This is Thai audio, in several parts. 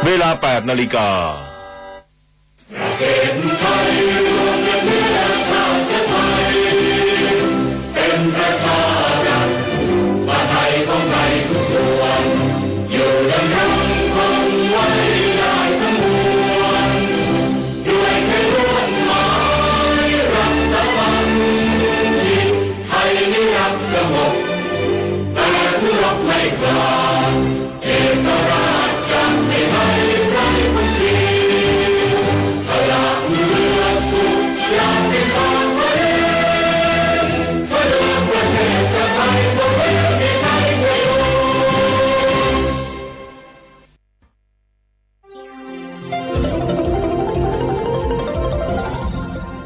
เวลา 8 นาฬิกาเป็นประชารัฐว่าไทยของไทยทุกส่วนอยู่ดำรงคงไว้ได้ทั้งมวลด้วยแค่ร่วมหมายรักษาความที่ไทยไม่รักสงบแต่ผู้รบไม่กล้าเอกราชจะไม่ให้ใครคนทีสละเลือดสุดอยากเป็นของตัวเองเพื่อดวงประเทศจะไทยก็เป็นที่ไทยจะอยู่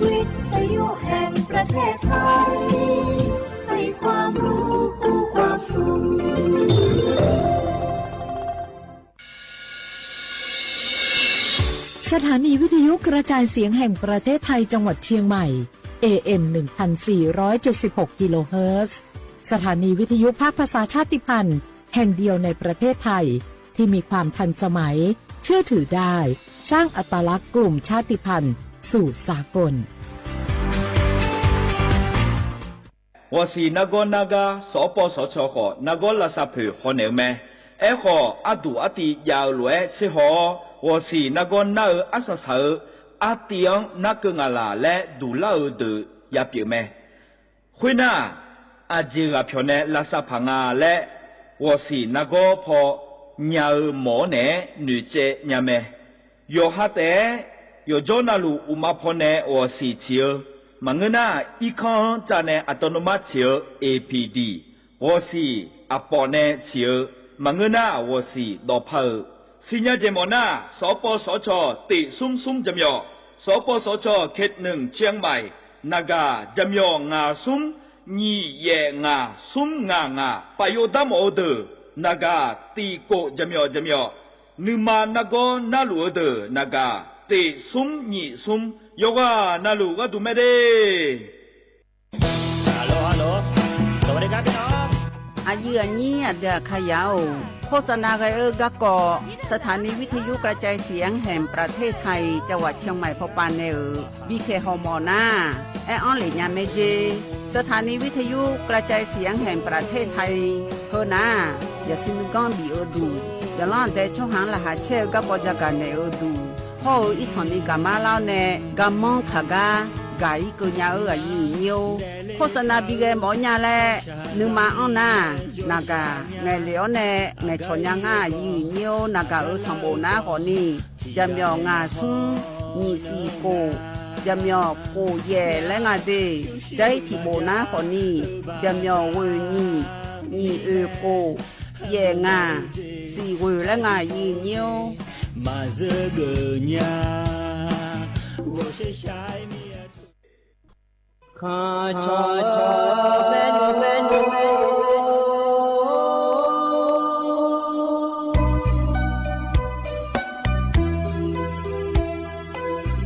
วิทยุแห่งประเทศไทยให้ความรู้คู่ความสุขสถานีวิทยุกระจายเสียงแห่งประเทศไทยจังหวัดเชียงใหม่ AM 1476 กิโลเฮิรตซ์สถานีวิทยุภาคภาษาชาติพันธุ์แห่งเดียวในประเทศไทยที่มีความทันสมัยเชื่อถือได้สร้างอัตลักษณ์กลุ่มชาติพันธุ์สู่สากล我是那个所播所错的那个垃圾票可能咩？阿杜阿弟要来之后，我是那个阿萨萨阿弟那个阿拉来杜拉的也表咩？会那阿吉阿票呢垃圾棚阿来，我是那个破鸟毛呢女仔伢咩？有哈的有做那路乌马坡呢我是只。Mangena ikon jane autonomous chiu APD 我是阿婆呢chiu mangena 我是罗炮新日节目那所播所错地松松怎么所播所错เขต1เชียงใหม่นากาจำยองงาซุมญีเยงาซุมงางาปโยดามโอเดนากาตีโกจำยนึมานากอนาลูเดนากาติซุมญีซุมโยกานาลูกะตุเมเดฮัลโหลสวัสดีครับพี่น้องอายุอันนี้เดือขยาวโฆษณาไกกะกอสถานีวิทยุกระจายเสียงแห่งประเทศไทยจังหวัดเชียงใหม่พอปานเนบีเคฮอมอนาออนเหลญาเมเจสถานีวิทยุกระจายเสียงแห่งประเทศไทยเฮนาอย่าซิมกอนบีดูอย่าล้อนแต่ช่องหางละหาเชกะปอจักกันเนดูพออีสอนนี่กะมาลาวเนกะมองขากากาอีกญาอายุนิวโฆษณาบีเกหมอญาแลนึมาออนนานากาไงเหลียวแนไงชอนยางายีนิวนากาสัมโบนาขอนี่จำยองาซุญีซีโกจำยอโกเยและงาเดใจที่โบนาขอนี่จำยอเวญีโกเยงาซีเวและงายีนิวมาเซกญา我是下面คาชอเบน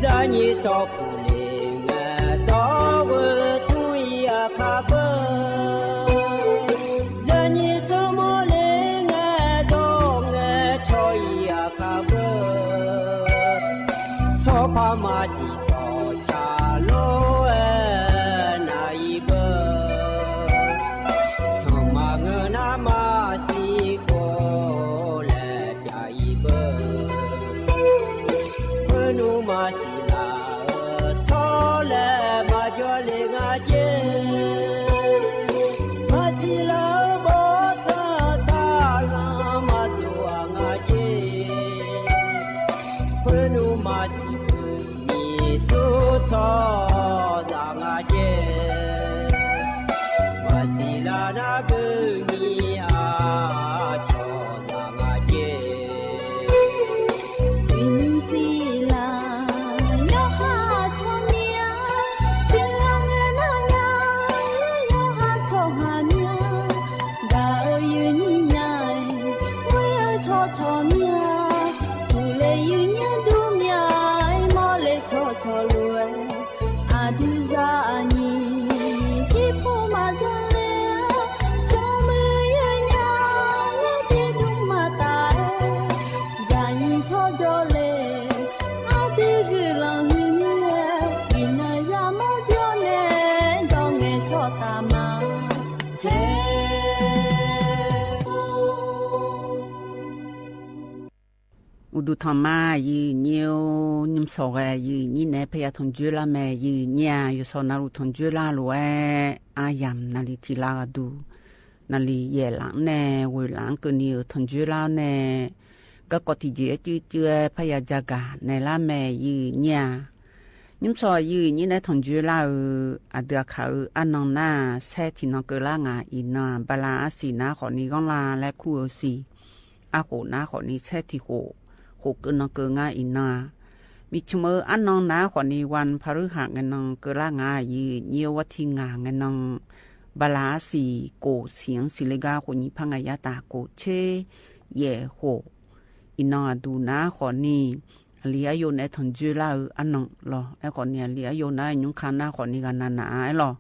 ญาญิจอกุเลงตอเวทุยาคาเบญาญิจอมเลงตองชอยาคาเบโซพามาสิจอชาโลซอซางาเจวาสิลานาเบมีอาชอซางาเจวินสิลายอหาชอเมียสิลาเงนายายอหาชอหาเมียดายืนนี่นายเวยชอชอเมียผู้เลยืนยันดูเมียมอเลชอชอลวยดูซานีที่ผู้มาจันเลสมือยืนยาวและที่ดุมาตายจานีชอ อุดุธรรมายีเนียวนิมสอแกยีนี่แนพยาทนจุลาแม่ยีเนี่ยอยู่สอนารุทนจุลาลวยอายามนาลิทิลาดูนาลีเยหลังแน่เวหลังกนิวทนจุลาแน่ก็กติเจจื้อพยาจากาในละแม่ยีเนี่ยนิมสอยีนี่แนทนจุลาอเดือเขาอันนองหน้าแซ่ที่นองเกลางาอีนาบาลาสีนาขอนี้กองลาและคู่สีอาโหนาขอนี้แซ่ที่โหกึนนองเกงาอีนามีชมอันนองนาขอนี้วันพฤหัสงันนองเกลางายีเนียววัทิงางันนองบาลาสีโกเสียงสิเลกาคนนี้พังายาตาโกเชเยโหอีนาดูนาขอนี้เลียโยในทนจุลาอันนองรอไอ้ขอนี้เลียโยนายุงคานาขอนี้กันนาไอ้รอ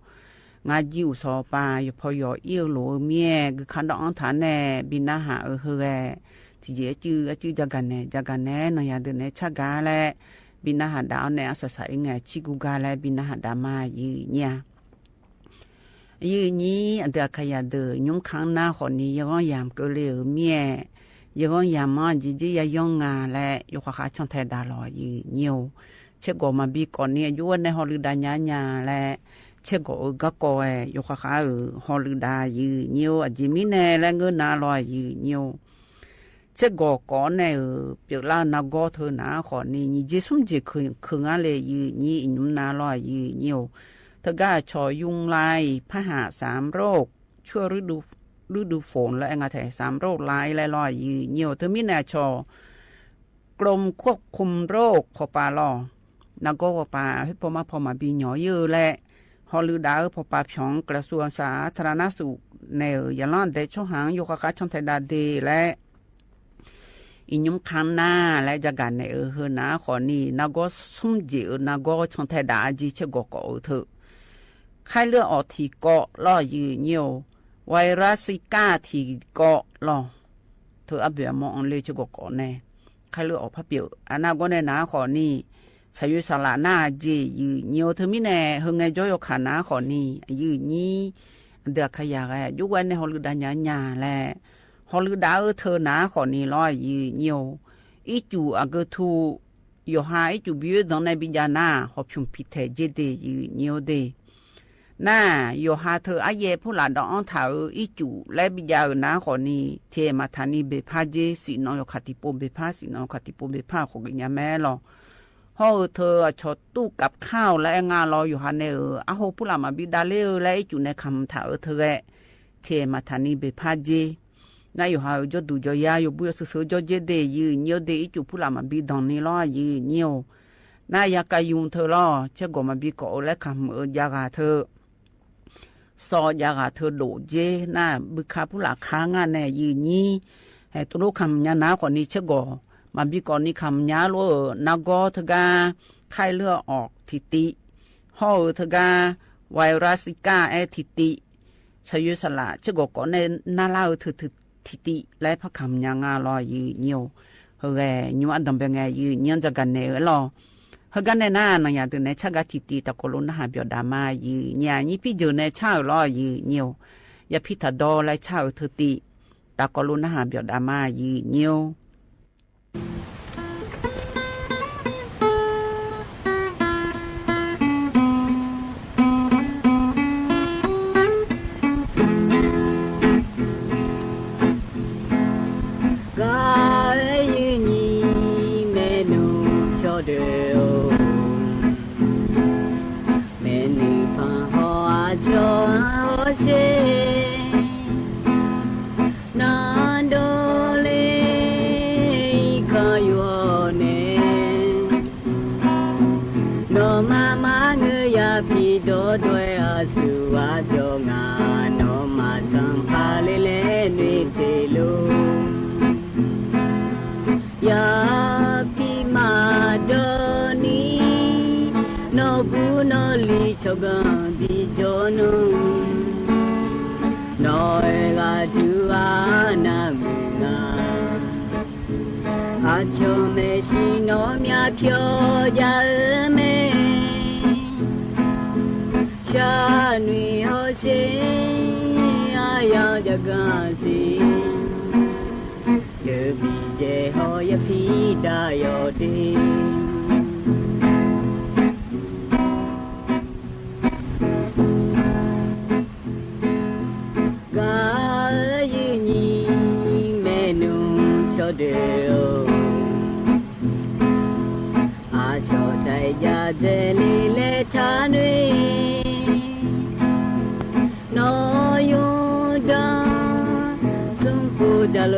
งาจิวสอปายพอยอเอียวโหลเมียคือคันดองฐานแน่บินาหาเฮแกที่เจจื้อจากกันแน่นอยาเดินในชักกาและบินาหาดาวในอาศัยไงชิกุกาและบินาหาดามายีเนี่ยยีนี้อันเดียขยาเดยุงคังนาขอนี้ยังยามเกลียวเมียยังยามมันจียายองงาและยกขาช่องไทยดาลอยีเนียวเชกมาบีก่อนเนี่ยยวนในฮอลิดาญาและเชกกะกอยกขาฮอลิดายีเนียวอจิมิเนและเงินนาลอยยีเนียวเชกก่อนเนี่ยเปียลานากอเธอนาขอนี่นี่จิซุมจิคืองาเลยยีนี่อินุมนาลอยยีเนียวทะกาชอยุงลายพหา3โรคชั่วฤดูฝนและงาแถ3โรคลายและลอยยีเนียวเธอมีแนชอกรมควบคุมโรคพอปาลอนากอปาให้พอมาบีหยอเยอะและฮอลือดาพอปาพยองกระทรวงสาธารณสุขในยะลานเดชหางยกกะช่องไทยดาเดและอินุมคันนาและจากกันในเฮนาขอนี้นากอซุมจินากอช่องไทยดาจีเชกกอเถอะไข้เลือดออกที่เกาะล่อยืเหี่ยวไวรัสซิก้าที่เกาะล่อเธออับเบียมองเลยเชกกอแน่ไข้เลือดออกพะเปียวอันนากอในนาขอนี้ชายุสลานาจียืเหี่ยวเธอมีแน่เฮงไงจอยขานาขอนี้ยืนี้เดือขยะยุวันในฮอลดาญาและฮอลดาเธอนาขอนี้ลอยยืเหี่ยวอีจูอะกทูโยหาอีจูบิวดอนในบิญานาฮอพิมพิเทเจเดยืเหี่ยวเดน่าโยหาเธออาเยผู้หลานดองถาอีจูและบิญานาขอนี้เทมาทานีเบพาเจสินอยคติโปเบพาสินอยคติโปเบพาของญาแม่ลอเฮาเธอชดตู้กับข้าวและงารออยู่หันเนอะโหผู้หลานมาบิดาเลและอีจูในคำถาเธอเทมาทานีเบพาเจนายอยู่หาจดูจอยาอยู่บุยซื้อจอเจเดยืเนียวเดอีจูผู้หลานมาบิดอนนี่ล้อยืเนียวนายากายุงเธอล้อเชกมาบิกอและคำยากาเธอซอยากาเธอโดเจน่าบึกคาผู้หลานค้างานแน่ยืนี้ให้ตัวลูกคำยานาก่อนนี้เชกมาบิก่อนนี้คำยาโลนากอเธอกาไข้เลือดออกทิติห่อเธอกาไวรัสซิก้าทิติชยุสละเชกก่อนในนาลาเธอทิติและพระคำยางาลอยยืเนียวเฮแกญัวดัมเบงยืเนียนจากกันเนอลอเฮกันในหน้านายาตัวในชักทิติตะโกลนหาเบียดามายืญานี่พี่เจอในชาวลอยยืเนียวยาพิธาดอและชาวเธอติตะโกลนหาเบียดามายืเนียวchogan bi jono noi ga tu ana nga a cho me shi no mya phyo ya me sha nui ho se a ya jaga si de bi je ho ยพีดายอดีกายนีเมนูชอเดโออาชอใจยาเจลีเลทานวีนอยดาสุมปูจาโล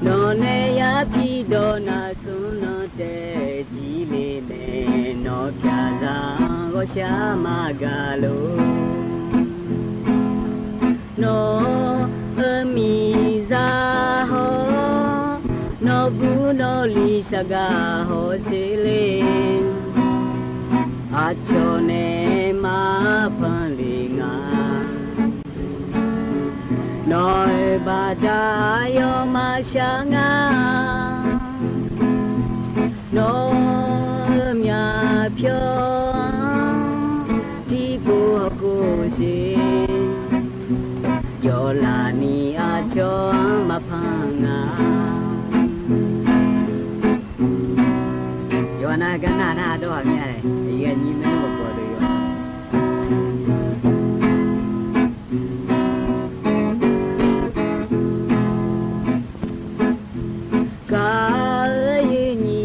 นอเนยาพีโดนาสุนเตจีเลเมนอคาซาโกชามากาโลนอเอมีซาโฮนอบูนอลิสกาโฮเซเลอาชอเนมาพันลิงานอยบาดายอมาชางานอยมยาเพียวที่กูกูสิยอลานีอาชอมาพังงายอนากันนาดอเนี่ยเยนีแม่บ่เลยกายนี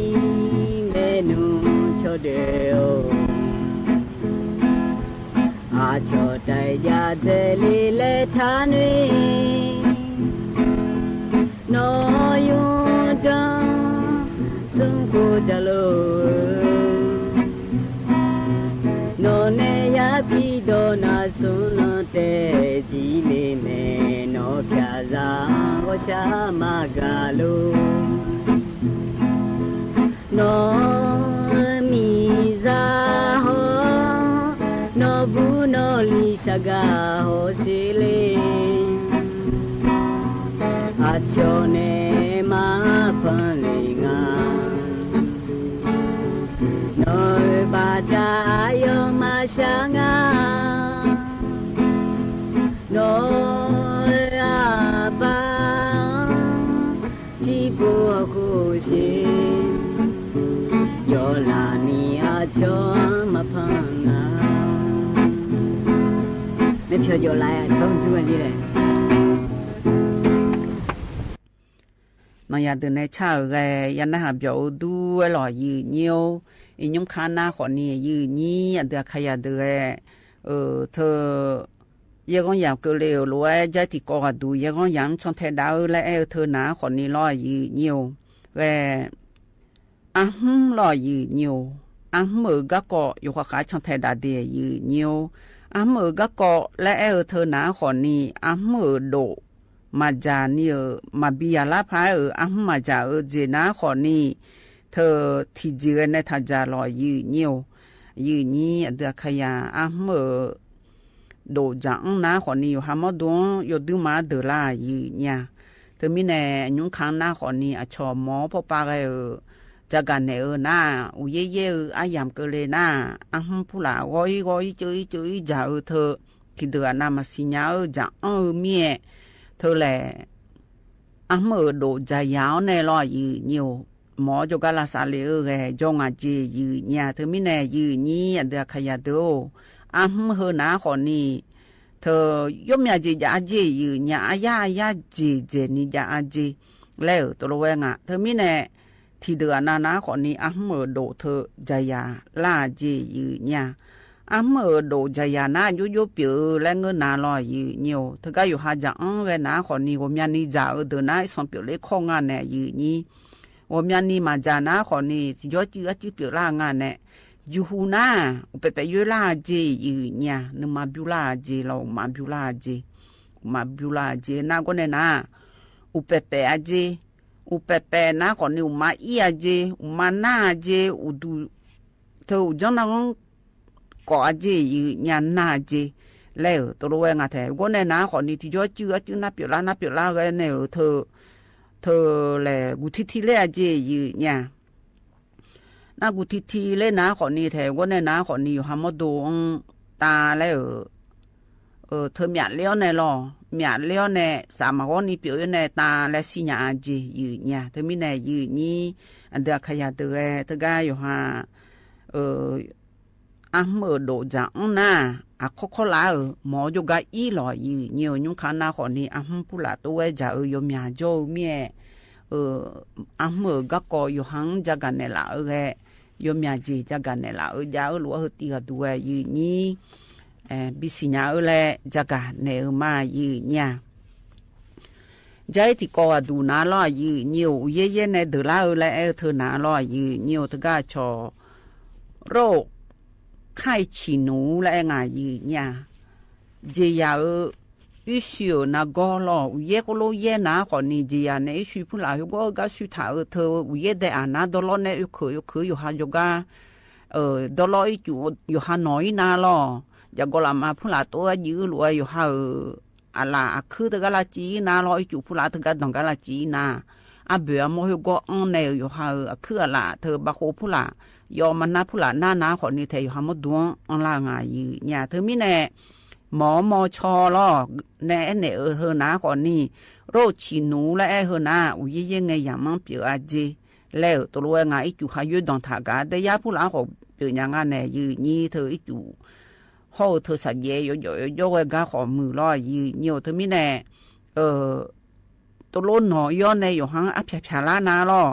เมนูชอเดโออาชอใจยาเจลีเลทานวีนอยดาสุงกูจาโลโนเนยาพีโดนาสุนเตจีเลเมโนคาซาโอชามากาโลโนมีซาโฮโนบูโนลิสกาโฮสิเลอาชอเนมาพันลิงานอยบาดายอมาชางานอยอาบาที่บัวกูชิยอลานีอาชอมาพังงาไม่เพียวยอลายชอมด้วยนี่แหละนอยาเดินในชาแกยันนะหาเบียวดูหล่อยืนเหี่ยวอียมคานาขอนี่ยืนนี้เดือขยะเดือเธอยังอยากเกลียวรวยใจที่กอดูยังยามชนแทดาวและเธอหนาขอนี่ล่อยืนเหี่ยวแกล่อยืนเหี่ยวมือกะกออยู่ขะชนแทดาเดียยืนเหี่ยวมือกะกอและเธอหนาขอนี่มือโดมาจานี่มาบิยาลาพายมาจาเจนาขอนี่เธอที่เจอในทาจาลอยืนเหี่ยวยืนนี้เดือขยามือโดจังนาขอนี่อยู่หามดงอยู่ดูมาเดลายืนเนี่ยเธอมีแน่ยุงค้างนาขอนี่ชอหมอพ่อปาไกจะกันเนนาอุเย่อายามเกเลนาผู้ละก้อยจุยจ่าเธอคิดเดือนามาสิญาจังเมียเธอแหละมือโดใจยาวในรอยืนเหี่ยวหมอจกาลาซาเลแกจงอาเจยืนเนี่ยเธอมีแน่ยืนนี้เดือขยะโดเฮนาขอนี่เธอยมยาเจยาเจยืนเนี่ยยาเจนี่ยาเจแล้วตัวเวงเธอมีแน่ที่เดือนาขอนี่มือโดเธอใจยาลาเจยืนเนี่ยมือโดใจยานายุเปียวและเงินนาลอยยืนเหี่ยวเธอก็อยู่หาจังเวนาขอนี่ผมยันนี่จ่าเดือนาส่งเปียวเล็กข้องานแน่ยืนนี้我们你嘛家那好呢，要就表拉眼呢，就湖那，我白白越垃圾有呢，你嘛表垃圾了，嘛表垃圾，嘛表垃圾那个呢那，我白白阿圾，我白白那个呢我嘛伊阿圾，我嘛那阿圾，我都，头将那个搞阿圾有呢那阿圾，แล้วตัวเองอ่ะแท้ก็ในนาขอนี่ที่จื้อนับเปียวลาก็ในเธอแหละกูที่แลเจยืเนี่ยนากูที่เล่นนาขอนี่แท้ก็ในนาขอนี่อยู่หามดงตาแล้วเธอหยัดเลี้ยวในรอ မြလျောနဲ့စာမကောနီပြည့်နေတာလက်စီညာကြီးယူညာတမီနဲ့ယူညီအဒခရတဲ့တကယောဟာအမေဒိုဂျာနာအခခလာမောဂျဂါအီလောယူညညခနာခေါနီအမ်ပူလာတော့ဝဲဂျာယောမြဂျိုမြဲအမေဂကောယောဟန်ဂျဂနဲလာယောမြကြီးဂျဂနဲလာဂျာလောဟတီကဒူဝဲယူညီbisinya ole jaga ne ma yi nya jai ti ko adu na lo yi nyu ye ye ne de la ole e thu na lo yi nyu ta ga cho ro khai chi nu la nga yi nya je ya yu xiu na go lo ye ko lo ye na ko ni je ya ne shu pu la go ga shu ta thu ye de ana do lo ne yu khu yu ha jo ga do lo yu ha noi na lo ya gola ma phula to yu lo yu ha ala akhu de ga la ji na lo yu phula de ga dong ga la ji na a be mo hu go on ne yu ha akhu ala the ba ko phula yo man na phula na kho ni the yu ha mo duon on la nga yi nya the mi ne mo cho lo ne he na kho ni ro chi nu la e he na u ye ye nge ya man pi a ji le to lo nga i ju ha yu dong tha ga de ya phula kho pi nya nga ne yu ni the i ju ho thu sa ye yo ga kho mu lo yi nyo thu mi ne to lo no yo ne yo han a phya la na lo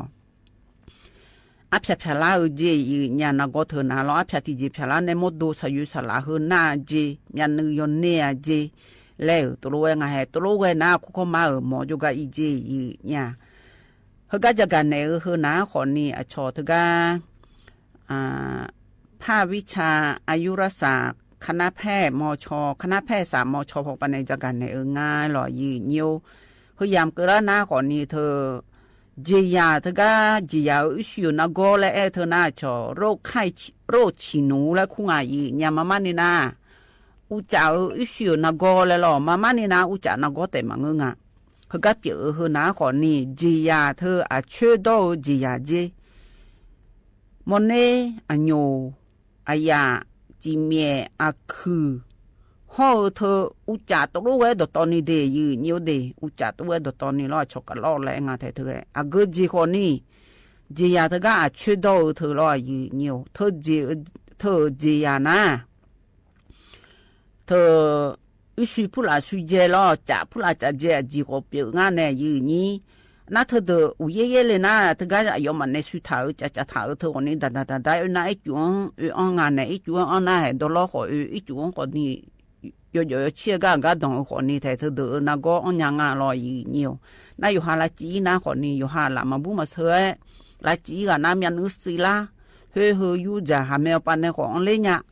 a phya la ji yi nya na go thu na lo a phya ti ji phya la ne mo do sa yu sa la hu na ji nya nu yo ne a ji le to lo nga he to lo we na ko ma mo jo ga i ji yi nya ho ga ja ga ne hu na kho ni a cho thu gaภาควิชาอายุรศาสตร์คณะแพทย์มชคณะแพทย์3มชพกปในจักกันในง่ายหล่อยืนยิวคือยามเกระหน้าก่อนนี้เธอจียาเธอก็จียาอุชิวนะโกและเธอหน้าชอโรคไข้โรคฉีหนูและคุงอายียามามันนี่นะอุจาอุชิวนะโกและหล่อมามันนี่นะอุจานะโกแต่มังงะคือก็เปียเธอหน้าก่อนนี้จียาเธออาช่วยดูจียาจีมนเนอันโยอายาจิเมียอาคือฮอเธออุจาตรู้ไว้ดตอนนี้เดยืนยวเดอุจาตรู้ไว้ดตอนนี้รอชกกันรอแรงาเธออากจีคนนี้จียาเธอก็อาช่วยดูเธอรอยืนยวเธอจียานะเธออุชิผู้ละสุเจรอจ่าผู้ละจ่าเจจีก็เปียงานเนี่ยยืนนี้那他的有爷爷嘞那他个要么那水头加头头呢哒那一种安安呢一种安那还多老好一种个你有切个东个呢才头的那个安样啊老一牛那有哈啦鸡那个呢有哈啦嘛不嘛车啦鸡个那面有死啦呵有着还没有把那个安嘞呀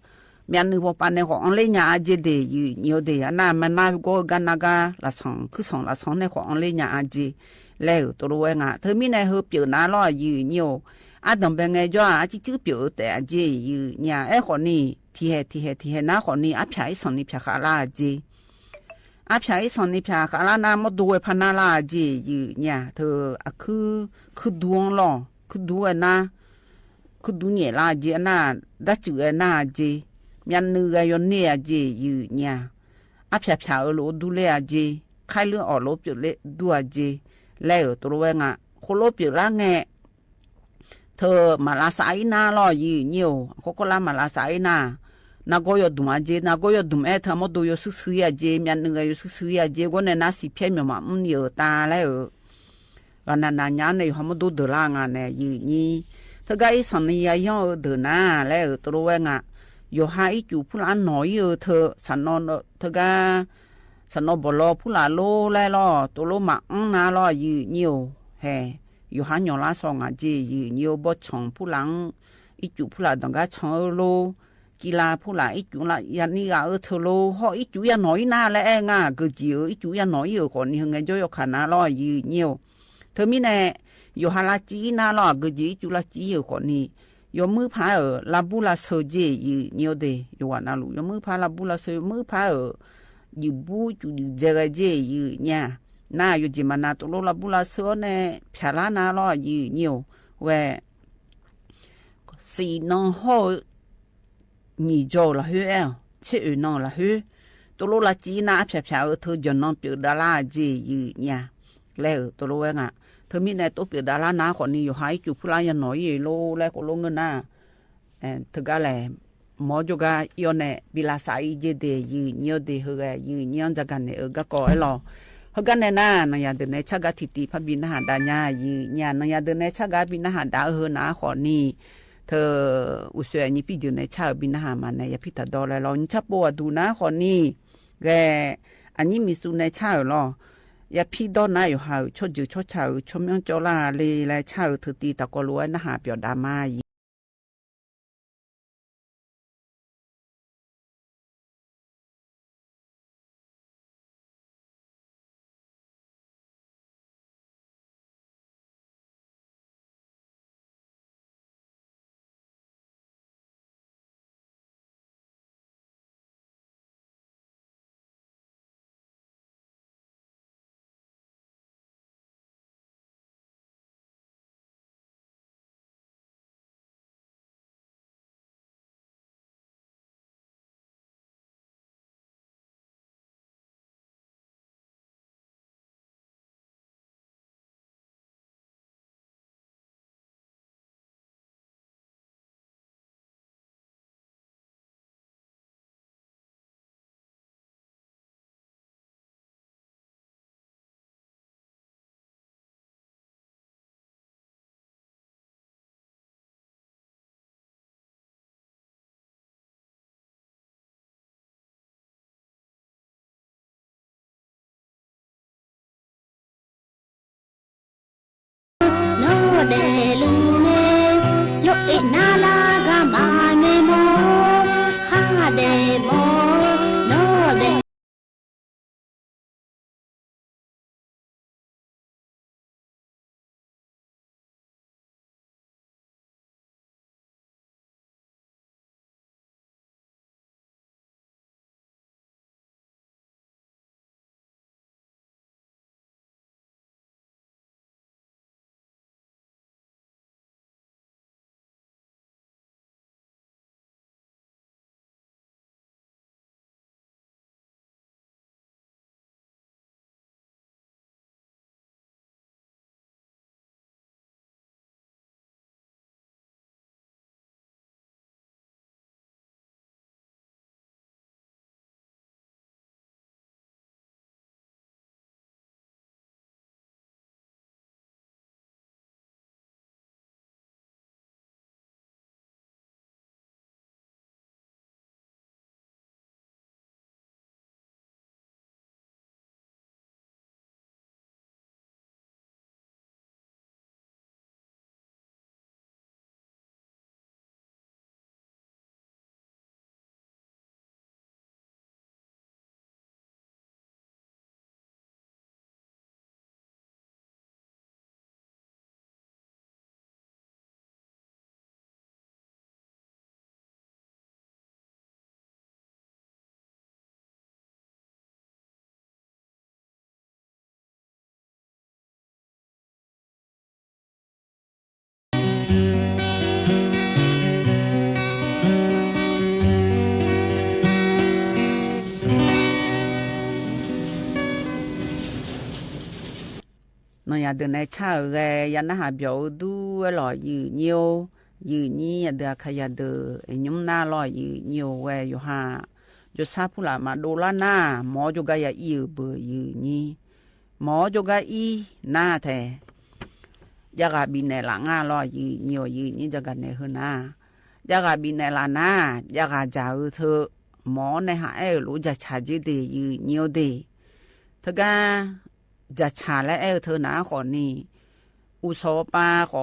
面有把那个安嘞呀就得有牛的呀那么那个个那个拉上去上拉上那个安嘞呀就แล้วตัวรู้ว่าเธอมีในเฮเปียวน้าล้อยืนอยู่ต้องเป็นไงจ้าจิเปียวแต่จียืนเนี่ยคนนี้ที่น้าคนนี้พายสอนนี่พายขาลาจีพายสอนนี่พายขาลาน้ามาดูพนาลาจียืนเนี่ยเธอคือดวงล้อคือดูนะคือดูเนี่ยลาจีน่าดัชจือน่าจีมีอันนึงยนเนี่ยจียืนเนี่ยพายโลดูเลยจีใครเรื่องออกโลเปียวเลยดูจีแล้วตัวเองโคโลเปียละแงเธอมาลาสายนาลอยืนอยู่โคโคลามาลาสายนานาโกยดุมาเจนาโกยดุมเธอมดูยซื้อเจมีอันนึงยซื้อเจก็ในนาสิเพียงมาเยอะตาแล้ววันนั้นนานในเขามาดูเดือดร้อนเนี่ยยืนนี่เธอก็ไอ้สันนิยาย่อเดือดนาแล้วตัวเองอยู่หายจูผู้ละน้อยเธอสันนอนเธอก็สนอบลอผู้ละโลแลลอตัวโลมานาลอยืนอยู่เฮอยู่หันยองลาสองจียืนอยู่บ่ชงผู้หลังอีจูผู้ละดังกะชงโลกีฬาผู้ละอีจูละยันนี่กะเธอโลฮออีจูยาน้อยนาแลก็จีอีจูยาน้อยคนนี่ไงจ่อยขนาลอยืนอยู่เธอมีแน่อยู่หาลาจีนาลอก็จีจูละจีคนนี้ยมือพาลาบุลาเซจียืนอยู่เดอยู่ว่านาลูยมือพาลาบุลาเซมือพาอยู่บูจูเจระเจยืนเนี่ยน่าอยู่จิมานาตุโลลาบุลาโซเนพาลานาลอยืนอยู่เวสีน้องโหนี่โจละเฮชื่อน้องละเฮ ตัวโลละจีนะแผลๆเธอจนน้องเปียดาราจียืเนี่ยแล้วตัวโลงอ่ะเธอมีในตัวเปียดารานะคนนี้อยู่หายอยู่ผู้ลายน้อยโลแล้วก็ลงเงินน่ะเธอก็แลหมอจุกะยอนเนบิลาไซเจเดยืเนียวเดเฮกยืเนียนจักกันเนก็ก่อไอ้ลอเฮกันเนน่ะนายาเดเนชะกะทิติพบินหาดาญายืญานายาเดเนชะกะบินหาดาเฮนะขอนี้เธออุสวยนี่พี่เดเนชะบินหามันเนี่ยพี่ตาดอลลอนชะปัวดูนะขอนี้แกอันนี้มีสุในชะลอยาพี่ดอนะอยู่หาชดจือชดชาชมยองจอลาเลแลชะเธอตีตะกอลัวนะหาเปียวดามาเดลูเนโลเอนาลากามาเนโมฮาเดโมโนเดนายาเดเนชะแกยันนะหาเบียวดูหล่อยืเนียวยืนี่เดขยาเดยุมนาหล่อยืเนียวแวอยู่หาจุซาพุลามาโดลานาหมอจุกายาอีเบยืนี่หมอจุกาอีนาแทยากาบินในหลังหล่อยืเนียวยืนี่จะกันในหนายากาบินในลานายากาจาเธอหมอในหารู้จะชาจิเดยืเนียวเดทกาจะชาและเธอหนาขอนี่อุซอปาขอ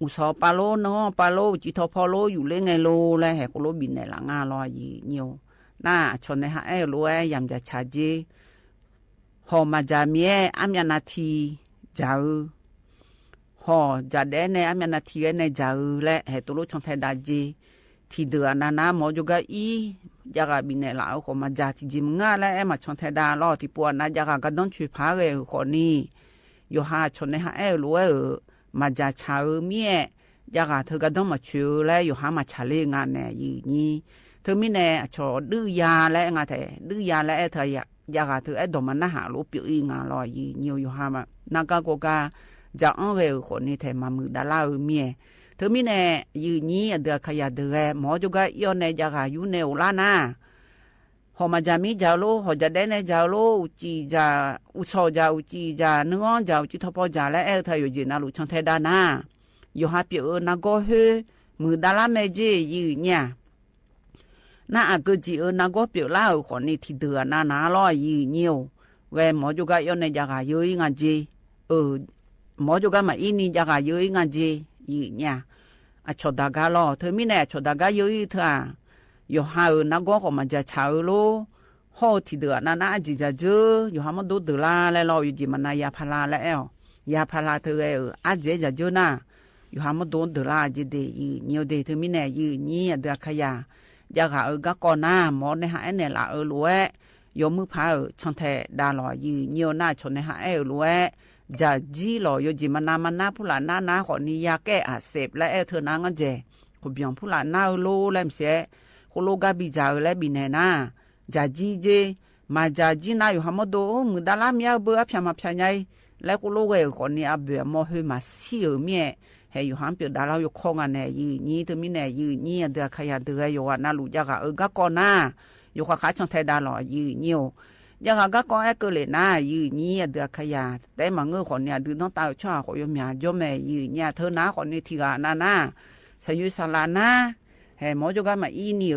อุซอปาโลเนาะปาโลจิทอพอโลอยู่เลยไงโลและแหกโลบินในหลังรอยีเนียวหน้าชนในหาโลยามจะชาเจหอมาจาเมียอัมยานาทีจาหอจะแดในอัมยานาทีในจาและแหกโลชนไทยดาเจที่เดือนนาหมอจุกาอียากาบินในหลาวขอมาจาที่จิมง่าและมาชนไทยดาลอที่ปวนะยากากระดอนช่วยพาเรขอนี่อยู่หาชนในหารู้มาจาชาเมียยากาเธอกระดอนมาช่วยและอยู่หามาชาเลงานแน่ยีนี่ เธอมีแน่ชอดื้อยาและงาแท้ดื้อยาและเธอยากาเธอไอ้ดอมันนะหาโลเปียอีงาลอยยีเหนียวอยู่หามานากาโกกาจะอ้อเรคนนี้แท้มามือดาลาเมียเธอมีแน่ยืนี้เดือขยะเดือหมอจุกะยอนในยากาอยู่ในอุลานาหอมาจามีจาโลหอจะได้ในจาโลจีจาอุชอจาอุจีจานึงอนจาจุทพอจาและเธออยู่จีนาลุชังเทดานาอยู่หาเปียนาโกเฮมือดาลาเมเจยืเนี่ยน่าอากูจีนาโกเปียลาคนนี้ที่เดือนาลอยยืเหนียวเวหมอจุกะยอนในยากาอยู่อีงาจีหมอจุกะมาอีนี่ยากาอยู่อีงาจียีเนี่ยอะชดากาลอเธอมีแน่ชดากาอยู่อีเธออยู่หานาโกก็มาจะชาวโลฮอที่เดือนาจีจะเจออยู่หามาดูเดือลาแล้วรออยู่จีมันนายาพลาแล้วยาพลาเธออาเจจะเจอนะอยู่หามาดูเดือลาจีเดยีเหนียวเดเธอมีแน่ยีนี่เดือขยะยากาก็ก่อนหน้าหมอในหาเนี่ยละรวยยมือพาช่างแท้ดาลอยีเหนียวหน้าชนในหารวยจะจีหลออยู่จีมันนาผู้หลานหน้าขอนี้ยาแก้อาเสบและเธอนางกันเจกูเบียงผู้หลานหน้าโลแลมเสียกูโลกาบิจาและบินแน่จะจีเจมาจะจีน่าอยู่หามโดมือดาลามยาเบื่อพยามาพยาไงและกูโลกขอนี้อาเบื่อมอเฮมาเสียเมียให้อยู่หามเปียดาลาอยู่คงอันแน่ยีนี่เธอมีแน่ยีนี่เดือขยะเดืออยู่ว่าน่ารู้จักก็ก่อนหน้าอยู่ขาช่างไทยดาลอยีเหนียวยังก็ก็เกเลยนะยืนี่เดือขยะแต่มาเงือคนเนี่ยดื้อน้องตาช่าขอยมยาจมแม่ยืเนี่ยเธอนะคนนี้ทีกานาสยุสลานะเฮหมอจุกะมาอีนี่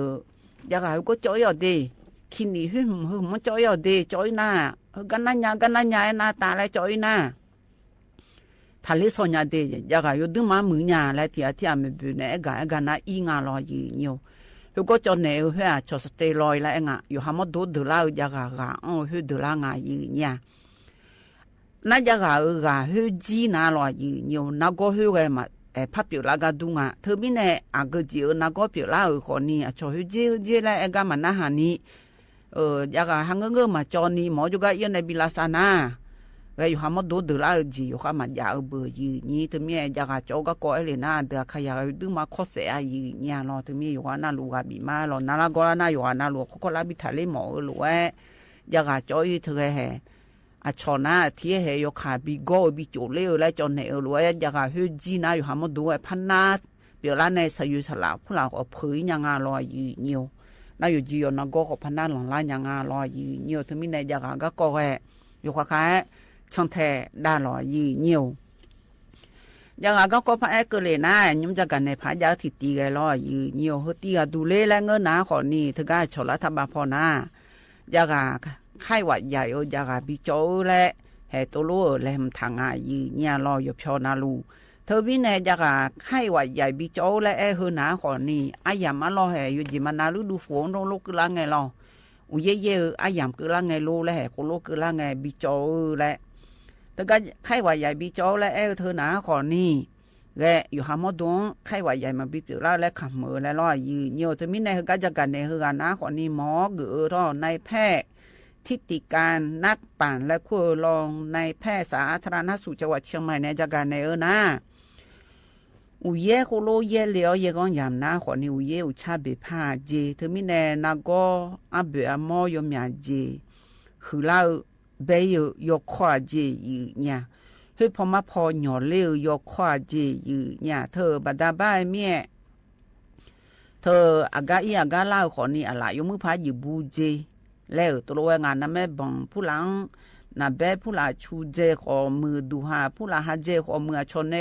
ยังก็จ่อยเดคินี่หึมันจ่อยเดจ่อยนะกันนั่นยานะตาและจ่อยนะทะเลสอนยาเดยังก็อยู่ดึงมามือยาและที่ไม่บุญกันนะอีงาลอยยืน如果做呢会啊做สเตียรอยด์แล้วงะอยู่หามดูดลาอยากกะคือดลางายีเนี่ยน่าจะกะคือจีนาลอยยีอยู่นักก็คือไงมาพับเปียลากาดุงะเธอมีเนี่ยอากจีนักก็เปียลาคนนี้ชอคือจีแล้วก็มันน่าหันนี้อยากหังเงมาจอนี่หมอจุกะยันในบิลาสานาก็อยู่หามดูดลาจีอยู่ข้ามันยาเบอร์ยีนี่เธอมีอยากโจก็ก็เลยนะเดือขยะดึงมาข้อเสียยีเนี่ยเนาะเธอมีอยู่ว่าน่ารู้กับบีมาเราน่ารักก็น่าอยู่ว่าน่ารู้เขาก็รับบิทะเลหมอรู้ว่าอยากโจยเธอเหรอชนะที่เหยขาบิโกบิจูเลี้ยวและจนเหยรู้ว่าอยากฮือจีน่าอยู่หามดูพันนาเปียละในสยุสลาผู้หลักเผยยังลอยยีเหนียวน่าอยู่จีนก็ก็พันนาหลังล้านยังลอยยีเหนียวเธอมีในอยากก็อยู่ข้าช่างแท้ดาลอยยีเหนียวยังก็พระเกเลยนะยุ่งจะกันในพระยาติตีกันลอยยีเหนียวเฮตีกดูเล่และเงินหนาขอนี่เธอก็ชลรัฐบาลพอนะยังไข้หวัดใหญ่อยากบิโจและแห่ตัวรู้และมทางยีเนี่ยรออยู่พอนาลูเธอวินัยอยากไข้หวัดใหญ่บิโจและเฮหนาขอนี่อายามารอแห่อยู่จิมานาลูดูฝนลงลูกกลางไงรออุเย่อายามกลางไงลูและแห่กุลูกลางไงบิโจและแต่ก็ไข้หวัดใหญ่บิโจและเธอหนาขอนี่และอยู่หามดวงไข้หวัดใหญ่มาบิเปล่าและขับมือและรอยีเนี่ยเธอมินัยก็จะกันในเฮกันนะขอนี่หมอเกือรอในแพทย์ทิติการนักปั่นและคู่รองในแพทย์สาธารณสุขจังหวัดเชียงใหม่ในจากการในนะอุเย่โคโลเย่เหลียวเย่กองยามนะขอนี่อุเย่อุชาเบพาเจเธอมิแนนักก็อาเบอมอยมยาเจคือเราเบยยกขวาเจอยู่เนี่ยเฮ้ยพอมาพอหย่อเลี้ยวยกขวาเจอยู่เนี่ยเธอบัดาบ้าเมียเธออากาอีอากาเล่าขอนี่อะไรยมือพาอยู่บูเจแล้วตัวงานนั้นแม่บังผู้หลังน่ะแบผู้หลาชูเจขอมือดูหาผู้หลาหาเจขอมือชนเน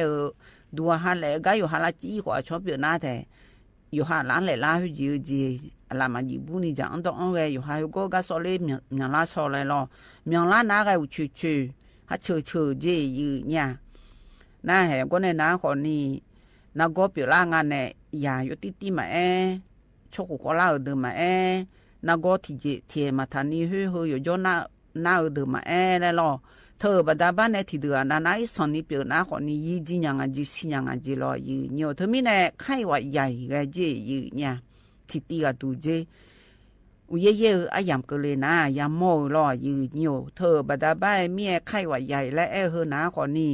ดูหาแลก็อยู่หาละจีขอชอบเปียหน้าแต่อยู่หาล้านแหละลาหูจีอะไรมาจีบุนี่จังต้องเอาไงอยู่หาก็สอเลยมีลาสอเลยรอมีลาหน้าก็ชื่อหาเชื่อเจอยู่เนี่ยน่าแห่ก็ในน้าขอนี่น่าก็เปียร่างงานเนี่ยอย่าอยู่ติมาชกก็เล่าเดิมมานาก็ที่มาทานี่ฮืออยู่จนน่าเดิมมาแล้วล่ะเธอบัดบ้านในที่เดือนนั้นไอ้สอนนี่เปียนะคนนี้ยีจียังจีสิยังจีรอยีเนี่ยเธอมีเนี่ยไข้หวัดใหญ่ก็จียีเนี่ยที่ตีก็ดูจีอุเย่อายามก็เลยนะยามโม่รอยีเนี่ยเธอบัดบ้านมีไข้หวัดใหญ่และเฮนะคนนี้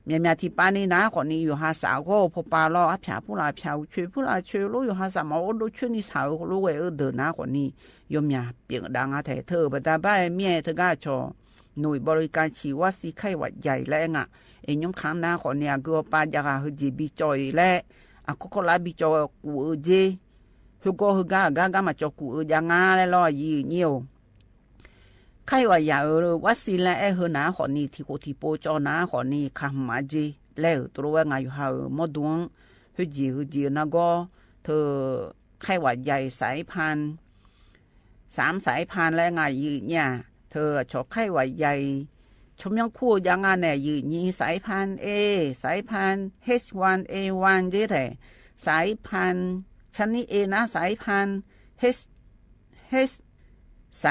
เมียที่ป้านี่นะคนนี้อยู่หาสาวก็พอปาล้อผาผู้ลาผาช่วยผู้ลาช่วยรู้อยู่หาสาวมาดูช่วยนี่สาวรู้ไว้เดินนะคนนี้ยมยาเปียงดังอาแท้เธอบ่ตาบ้ายเมียเธอก็ชอหน่วยบริการชีวสิไข้หวัดใหญ่แลงอ่ะยมค้างนะคนนี้ก็ปาอยากหาจีบิจอยและก็ลาบิจอยกูเจฮูก็ฮูกามาจอกูยางาและลอยีเหี่ยวไข้หวัดใหญ่วัดสิและเฮนะคนนี้ที่โคที่โปจอนะคนนี้คำมาเจแล้วตัวว่าไงอยู่หาหมดดวงฮึจีนะก็เธอไข้หวัดใหญ่สายพันธุ์3สายพันธุ์และไงยืเนี่ยเธอชอบไข้หวัดใหญ่ชมยังคู่ยังงานแน่ยืนี่สายพันธุ์ A สายพันธุ์ H1N1 เด้แต่สายพันธุ์ชนิด A นะสายพันธุ์ H3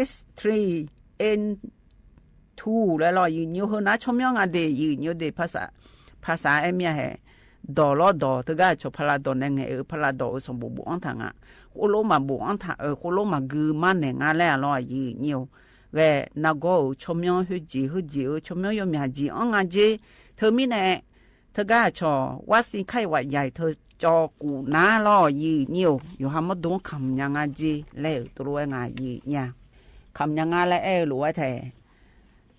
H3N2 แล้วรอยืนอยู่นะชมยังงานเดยืนอยู่เดภาษาเอเมียแฮดอลอดอตะกะชอพลาดอแนงพลาดอสมบูบุอันทางอ่ะโคโลมาบุอันทาโคโลมากือมันแนงาแลรอยืนอยู่เวนาโกชมยองฮึจีชมยองยาจีอังอาเจเธอมีแน่เธอกะชอว่าสิไข้หวัดใหญ่เธอจอกูนาลอยืนอยู่หามดงคำยังอาเจแล้วตัวงายืนเนี่ยคำยังอาและรู้ว่าแท้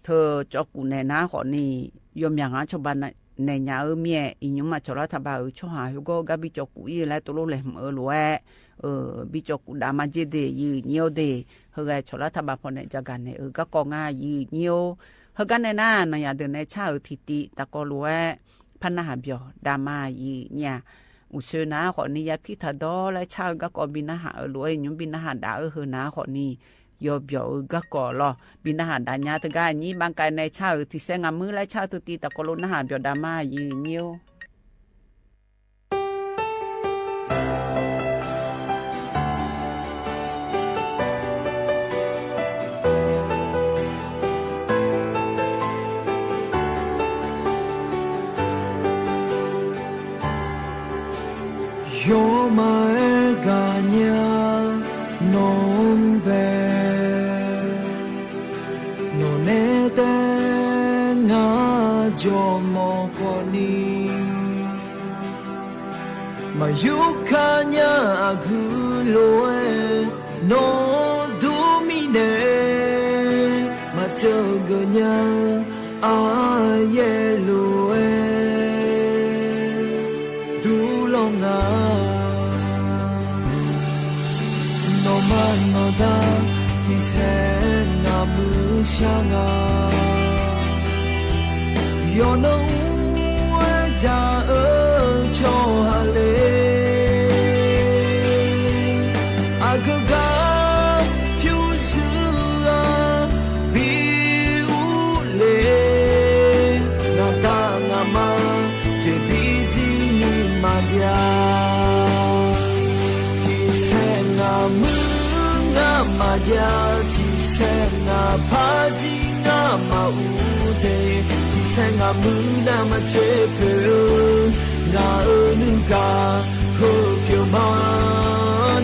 เธอจอกูแน่นาขอนี่ยมยังอาชบันในญาเมียอิญมาชราทบาชหาฮูก็กะบิจกุอีและตุโลเลมลวยบิจกุดามาเจเดยีเนียวเดเฮกะชราทบาพอเนจักันเนกะกองายีเนียวเฮกันในนานยาเดเนชาทิติตะกอลวยพันนาหาเบียวดามายีเนี่ยอุเสนาขอนี้ยาพิทาดอและชากะกอบินาหาลวยยุบินาหาดาเฮนาขอนี้ยอเบียวกะกอลอบินาหาดาญาตะกานี้บางกายในชาที่เสงามือและชาตุติตะกอลนาหาเบียวดามายีเนียวYo mae ganya nombe no nete na jomo koni mayukanya aguloe no dumine matoganya ayeloe dulonga no da kisena mushanga yo no ja cho hale agaga pyu su bi ule na ta ngama je bi ji ni ma dia kisena maja kisena paji nga maude kisena muna machepe nga unuga hokyo ma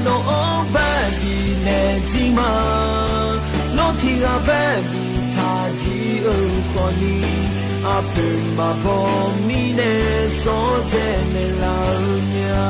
no obadi ne jima no tiga baby taji okoni ape ma bomi ne so je ne la nya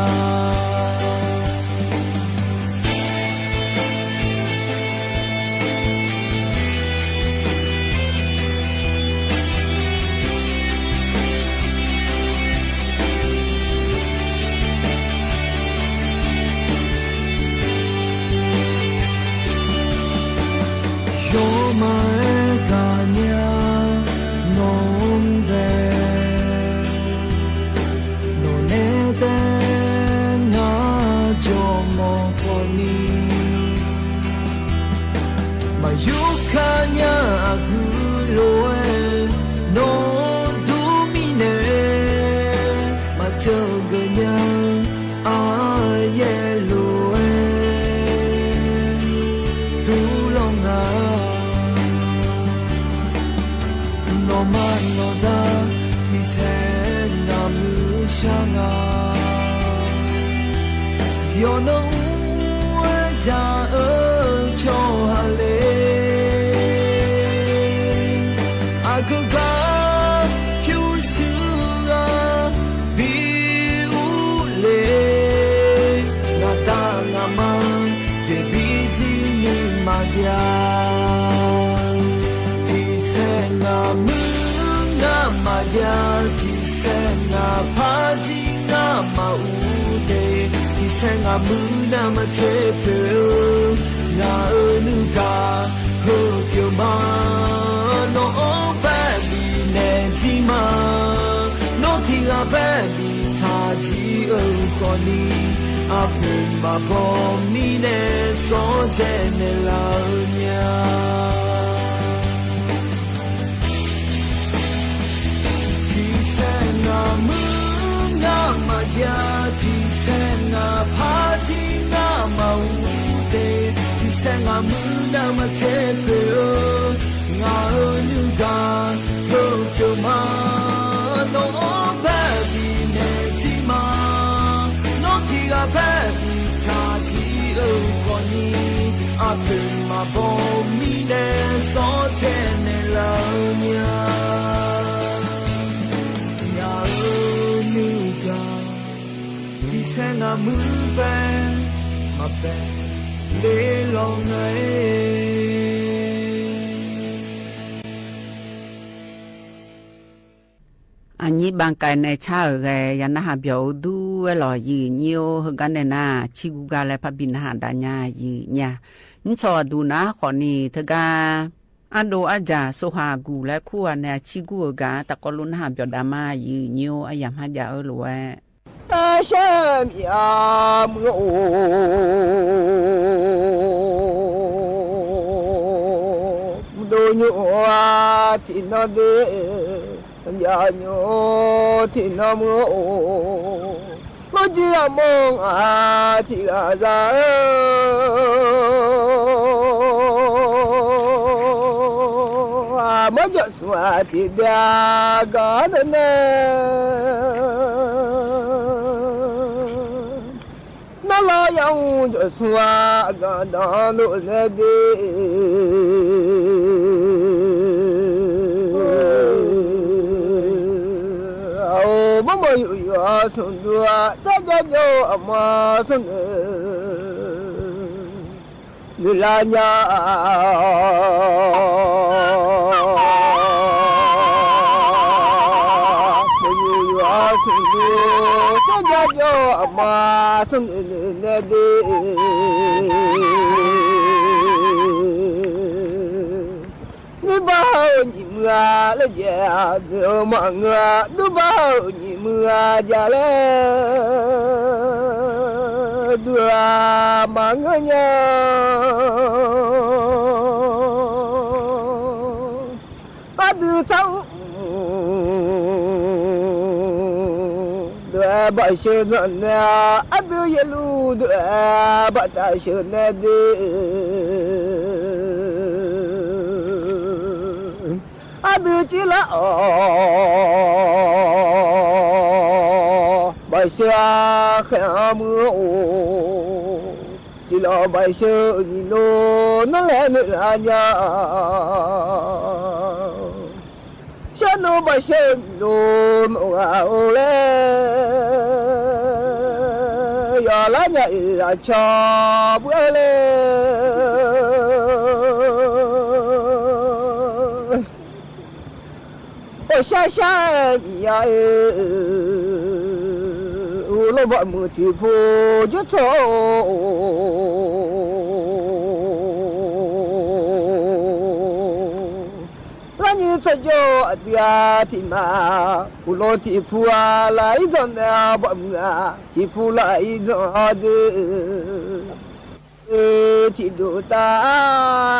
Yo mae ganya nombe no nete na jomo koni mayukanya aguloe no dumine matoganya ayeloe dulonga no mano da kisena mushanga yo no ja cho hale agaga nga mu nga ma ja ti se nga pa ji nga ma u de ti se nga mu na ma che pe nga nu ka ho pyo ma no ba bi ne ji ma no ti ga ba bi tha ji o ko ni a phu ma bom ni ne so je ne la nya ti se nga mu nga ma ja ti se nga pa ji nga ma u de ti se nga mu na ma che pe nga nu ga ho jo ma no ba bi ne ji ma no ti ga ba bi ta ji o ko ni a pe ma bo mi ne so te ne la nya nya nu ga ti se na mu ba ma ba le long ngaiอันนี้บางกายในชาแกยันนะหาเบียวดูเวลอยืเนียวฮึกันเนนาชิกุกาและพระบินหาดาญายืเนี่ยนชอดูนะขอนี้เถกาอันโดอาจาโซฮากูและคู่แนชิกุกาตะกอลุนหาเบียวดามายืเนียวอายามหายาหลวตาฉันยามโอดูญัวที่นเดยาโยที่นามโอมจิยมองอาที่อาซามจะสวาที่ดากานเนนาลายังจะสวากาดานุเนดีมอยู่สุนดัวจะจะโยมาสุนยุลาญาอยู่สุนดัวจะจะโยมาสุนเนดีนี่บ้านี่เมื่อละเจ้าเดือมังดูบ้านี่เมื่อจะละดูมังเนาปัดเจ้าดูบ่เชื่อนะอัดยลูดูบ่ตาเชื่อนะดีอาบิจิละบายเชื่อแค่มือโอจิละบายเชื่อนี่โลนั่นแหละนี่ละญาฉันโนบายเชื่อโลมโอเลยาละญาอีละชาบุเล下下呀乌罗巴木提坡就走那你这就呀提嘛乌罗提坡来着呢巴木啊提坡来着的提多大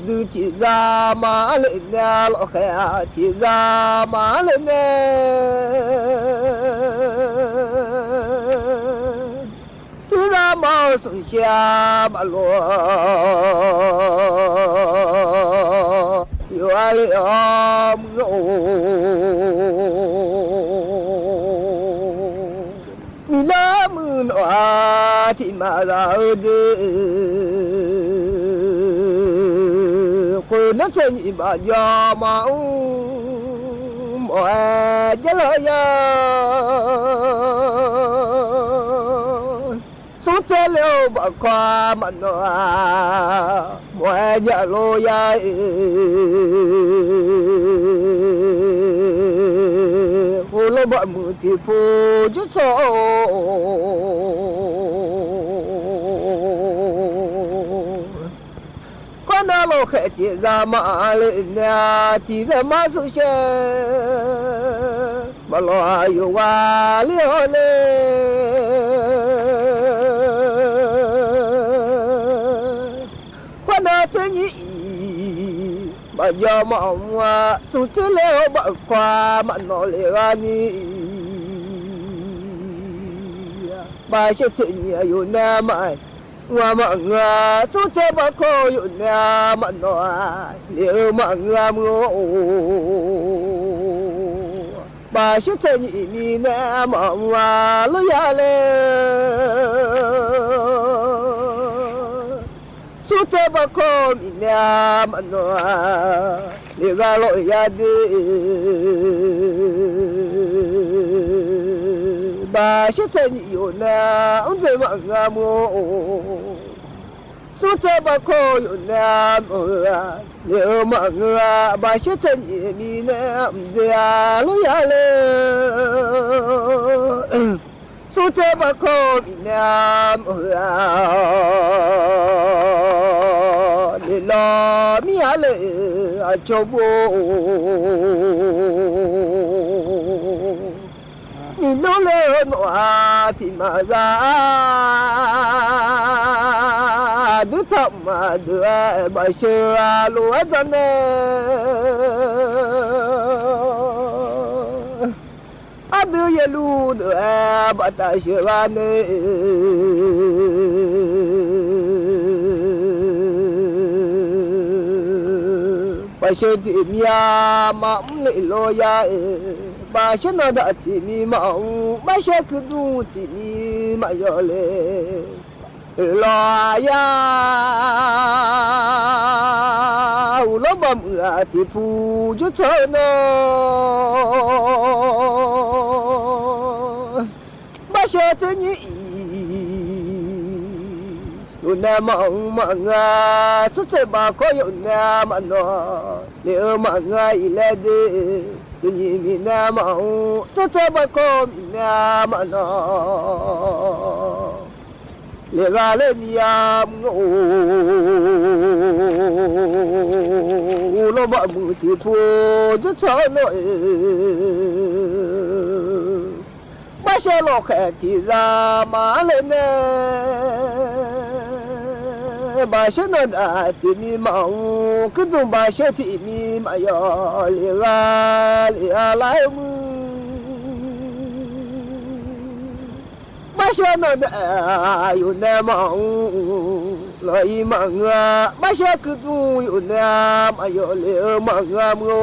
ดูที่ซามาเลเนลโอเคที่ซามาเลเนที่ซามาสุชาบาโลอยู่อะไรโอมีลามืนว่าที่มาลาเดคนเช่นอิบะยามามอจลายาสุเทเลบะความโนม บ่อย่าโลยายโหโลบ่มือที่ฟูจุโซna lo khe ti za ma le na ti za ma su she ba lo ayu wa le le kwa na te ni ba ya ma wa su te le ba kwa ma no le ga ni ba she te ni ayu na mai wa ma nga su te ba ko yu na ma no le ma nga mo ba shi te ni ni na ma wa lo ya le su te ba ko mi na ma no le ga lo ya de ba shi te ni yu na un te ma nga mo su te ba ko yu na mo le ma nga ba shi te ni mi na de a lo ya le su te ba ko mi na mo le lo mi a le a cho bo mi lo le no a ti ma za du thầm mà đưa bà xưa lúa ra nè a đưa ye lu đưa bà ta xưa ra nè bà xưa tìm ya mắm lệ lo ya bà xưa nó đã tìm mi mỏng bà xưa cứ du tìm mi mà yo lệ lo ya lo bam a ti pu ju cho no ba she te ni lu na ma nga su te ba ko yo na ma no le ma nga I le de ni mi na ma su te ba ko mi na ma no le ga le niam ngo lo ba mu ti pu ju cho no ba she lo khe ti za ma le ne ba she no da ti mi ma ku du ba she ti mi ma yo le ga le a lai mu ba she no da yu na ma lo I ma nga ba she ku du yu na ma yo le ma nga mo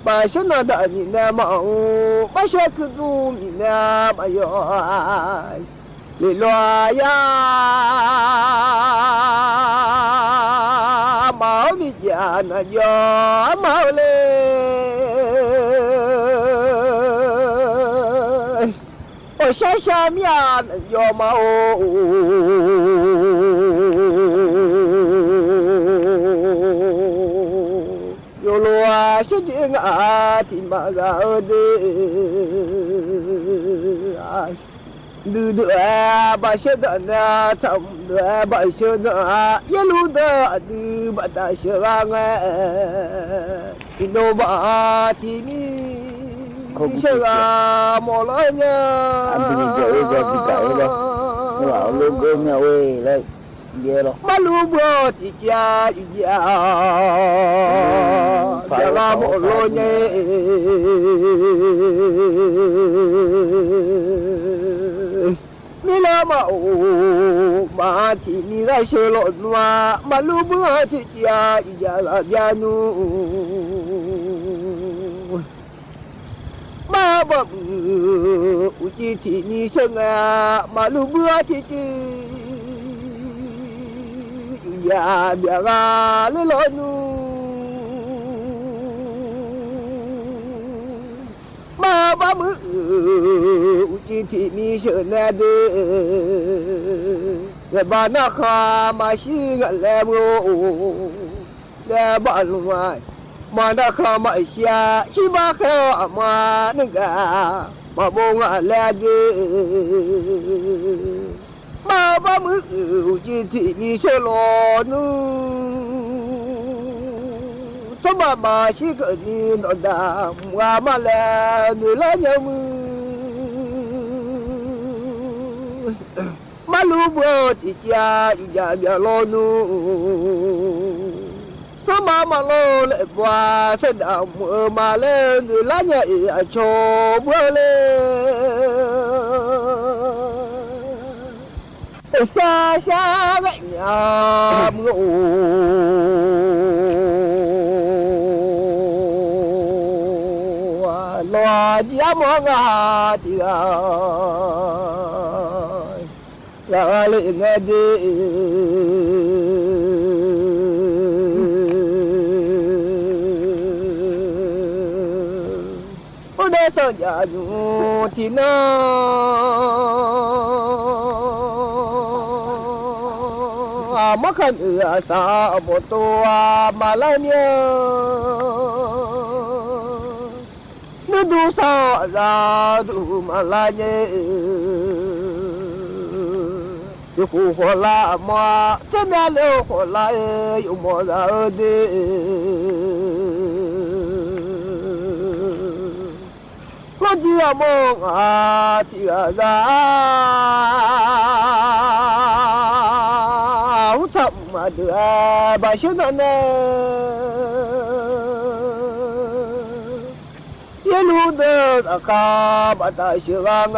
ba she no da ni na ma ba she ku du mi na ma yo le lo ya ma mi ya na yo ma le o sha sha mi ya yo ma o yo lo a shi ji nga ti ma ga de du du ba she da na tham da ba she na ye lu da du ba da she ga nga ti no ba ti mi she ga mo lo nya anh đi chơi cho đi cậy đó nó bảo luôn gom nhau ơi đây ghê đâu ma lu bo ti cha ya ga mo lo nya mi la ma o ma ti mi ga she lo nwa ma lu bo ti ya la ya nu ma ba u chi ti ni seng a ma lu bo ti ya bia ga le lo nu ma ba mu u chi ti ni se na de และบานาคามาชิงะแลโมและบาลุไมมานาคามาเชียชิบาเคอมานึกามาบงะแลเกมาบะมือจิติมีเชโลนูสมมาชิกะนีนอดามวามาแลนุลาญะมืมาลูบติจาอยู่ยาเบียโลนูสมามาโลเลบวาเสดามมาเลนุลาญะอะโชบัวเลซาชากะญามโอลอญามงาติกาลาเลงะดีโอเดซะญาญูตินามะคันอาสาบตัวมาลาเมียนดูสาลาดูมาลาเยยูคูโคลามาเตมะเลโคลายูมอซาเดโลจิอามงอาติอาซามาเดือบาชนะเนยลูเดอคาบตาชิรัง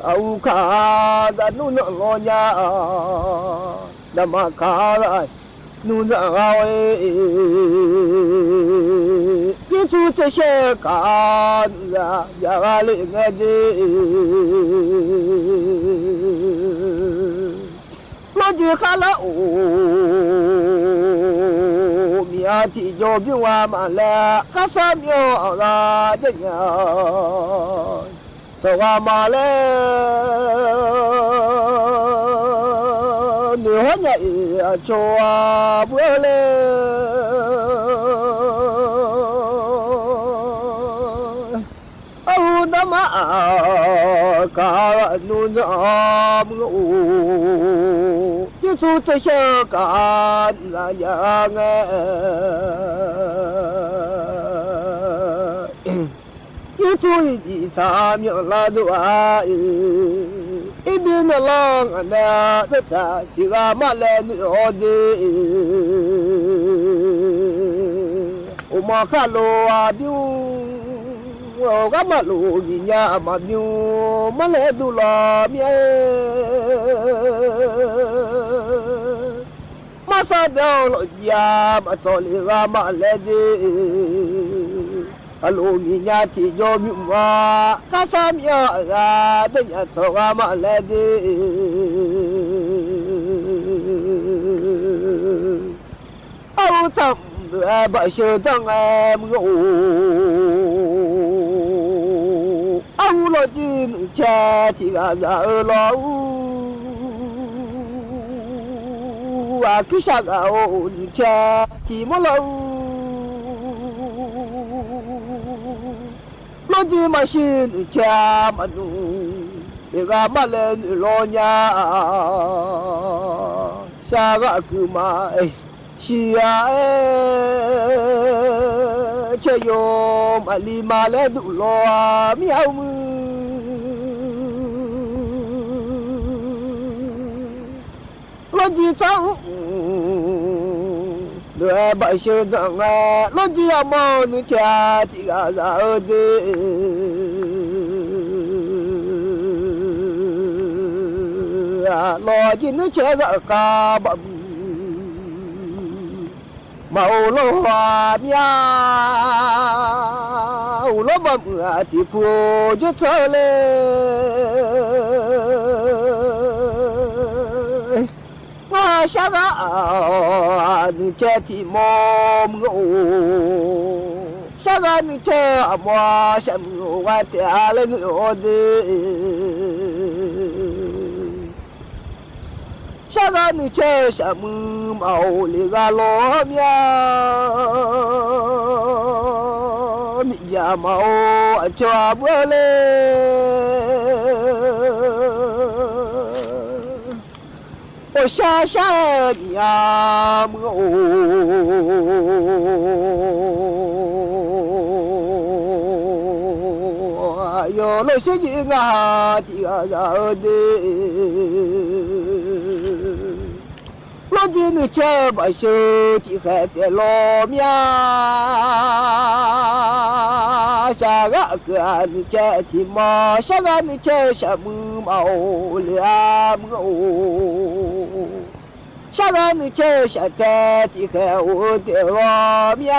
เอาคาดานุนโลญาดามาคาลานุนเอายิสุเตเชกานยาเลงะดีโลจิคาลาโอมีอาทิโยบิวามาลากะซามิโอลาญะญาสวามาเลเนื้อญะอะโชอาบัวเลดามากานุนามงูยิสุเตเชกานลายังยิสุยิสามยลาดุอาอิบินลองอนาตะชาชิกามาเลนุโอดีอุมาคาโลอาบิวกะมะลูญิญามามิวมะเลดุลาเมียมาซาดาวโลญามาโซลิกามะเลดีอะลูญิญาติโยมิวากะซามิยากะดะญะโซกามะเลดีเอาทับบะเชตังแอมโอเอาโลจินชาติกาซาโลอาคิชากาโอนิชาติมโลโลจิมาชินชามานุเอกามาเลนโลญาชากะกุมาชีอาเชโยมาลีมาเลดุโลมิเอามือโลจิซังเดือบะเชดังโลจิอามอนุชาติกาซาเดโลจินุเชกะกาบะมาโอโลวามียาโอโลบะมือติโพจุเทเลมาชะกะนิเจติมอมโอ啥个你这么什么我的了我的啥个你这什么毛里个罗面你家毛抓不来我下山呀有了些人啊的啊的我的你这把手的海边老面啥个个你这的嘛啥个你这什么毛了啥个你这下的的海我的老面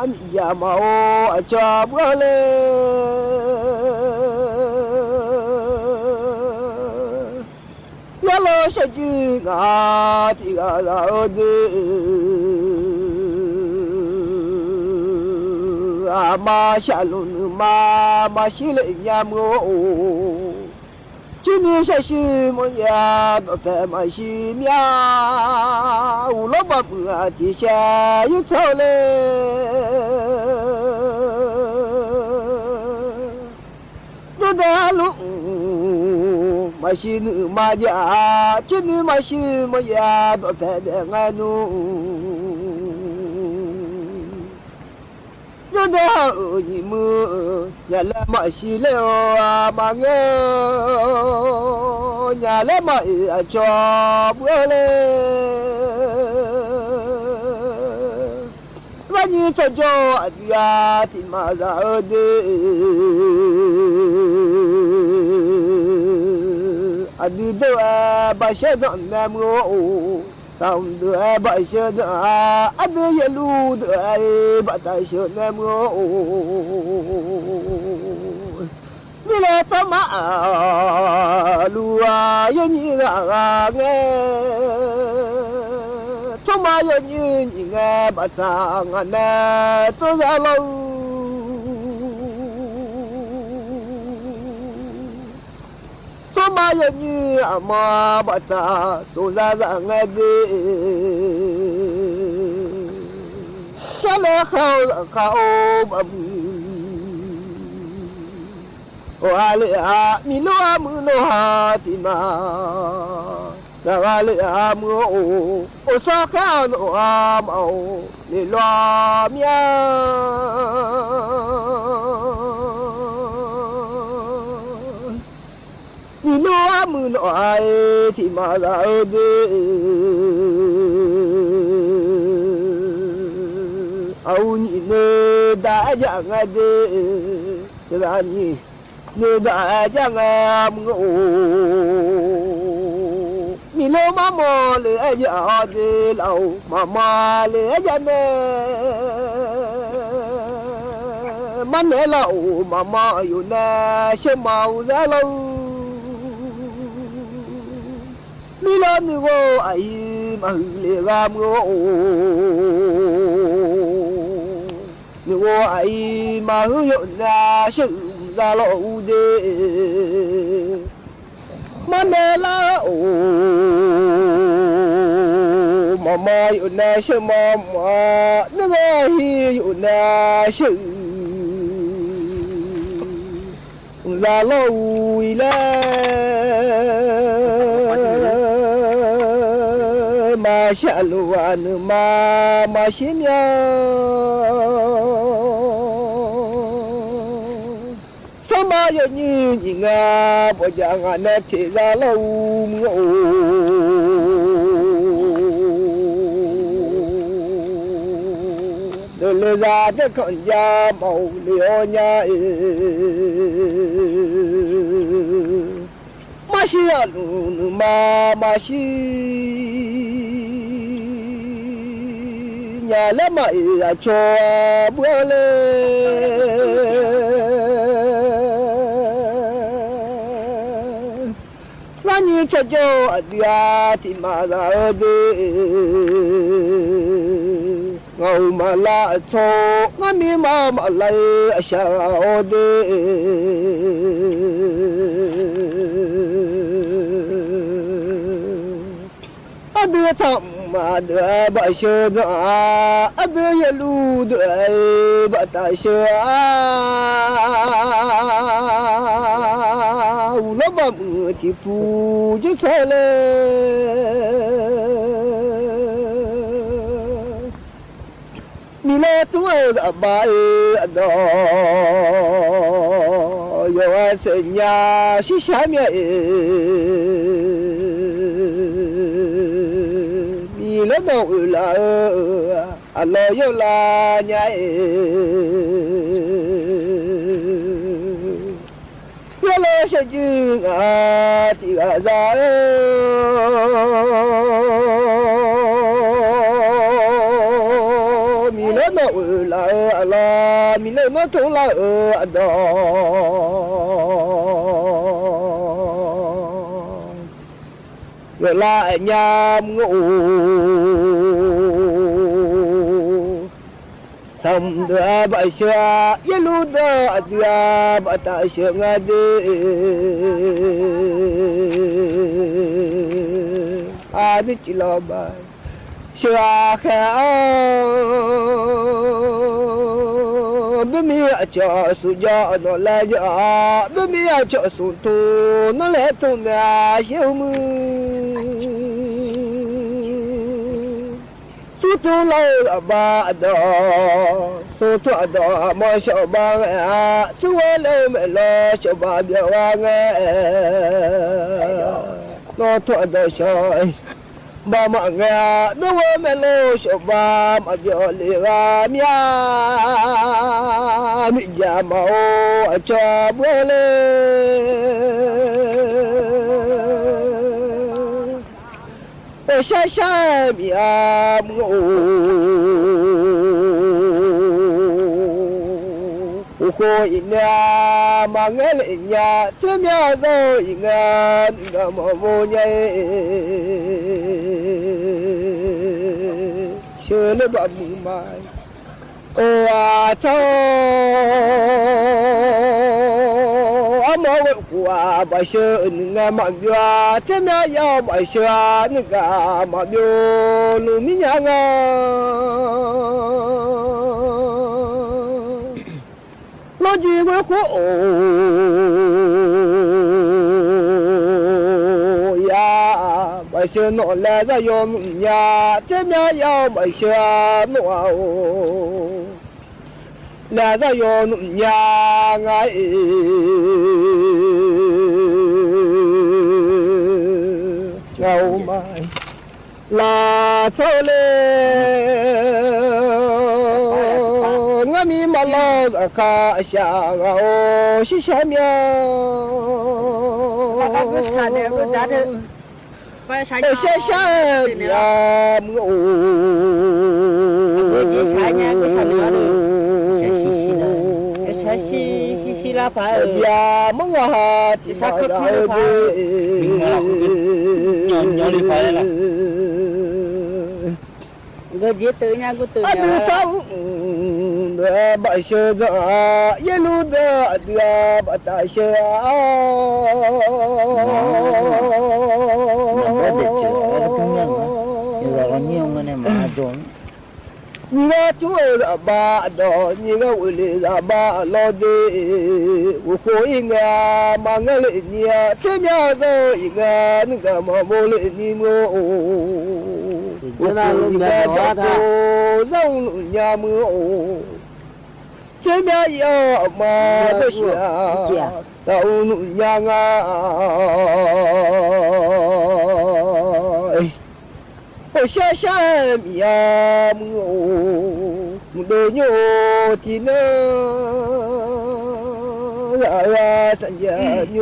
你呀嘛我抓不来呀老些人啊的啊老的啊嘛下路嘛西了呀么今年是什么呀？都在马西面，乌老巴布啊，底下有草嘞。都在路，马西努马呀，今年马西么呀？都在的安努。人的好你们呀来马西了啊嘛个呀来马呀抓不来我你这叫呀的嘛的啊你都把些东南么上的把些的啊的一路的把大些那么你来他妈路啊有你啊他妈有你把上啊那走下路他妈有你啊嘛把他走下上啊的下来好吧wale a milo amuno hatima na wale amu o saka no amo ni lo mia milo amuno ai ti ma da de au ni ne da jang de ra ni người đã chẳng em ngủ mi lô mà mò lửa giờ đi lâu mà lửa giờ nè mà nè lâu mà yêu nè xem màu ra lâu mi lô mi vô ai mà lửa gam ngủ mi vô ai mà hư yêu nè sự ra lộ de manela o mama yu na she mama na hi yu na she ra lộ ila ma sha lu an ma shin ya mà giờ như nga bỏ giang nè thì ra lâu ngộ đời ra cái con da màu liều nha mà xí ăn mà xí nhà lấy mày cho bữa lên你这叫的呀，的妈的！ เงามาลาโชงามีมามาไลชาโอเดอเดือทำมาเดือบะเชดอเดือยลูเดือบะตาเชอุลบะมือที่ฟูจิเทเลมีเลตัวอบายดอยอเสญาชิชาเมียมีเลโนลาอะลอยลาญายะเลชจิงาติกาซามีเลโนลาอะลามีเลโนทุลาดอเวลายามงูสำเดือบะเชยะลูดอเดือบะตาเชงาเดอาดิจิลอบาเชอาแค่บะมีอะจอสุญาโนลาญาบะมีอะจอสุตุโนเลตุงาเชมือสุตุลาบาดอสุตุดอมอชอบาสุวะเลมลอชอบาเบียวางโนตุดอชอยบามะงาโนวะเมโลชอบามะเบียวลิกามยามิยามาโออะจอบเลโอชาชามิยามโอโอโคอินยามะเงลอิญาเตมยาโซอิงานกะมะโมเยเชลบะมุมายโออาโตอะมะวะกัวบะเชนึงะมะยาเตมยาบะเชนึกะมะโยลุมิญางาโลจิวะโคยาบะเชโนลาซะยอมญาเตมยาบะเชโนอาโอลาซะยอมญางาเจ้ามาลาโซเลงามีมาลากะคาชาโอชิชาเมียโอชาชายามโอยามงะหาติมาดาเบGaji tu nya aku tu adu tang da ba she da ye lu da dia ba ta she Nga tu ba do ni ga uli da ba lo de u ko inga ma nga le ni te mya zo inga nga ma mo le ni mo na lu da ba da zong nya mu o te mya yo ma de sha da u nya ngaโอชาชามียามโอมุโดโยทีนาลาสัญญาโย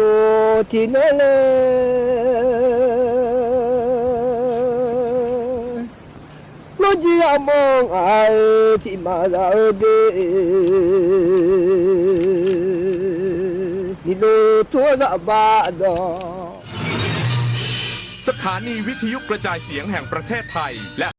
ทีนาเลโลจิอามองไอที่มาลาเดนิโลทัวซะบาดอสถานีวิทยุกระจายเสียงแห่งประเทศไทยและ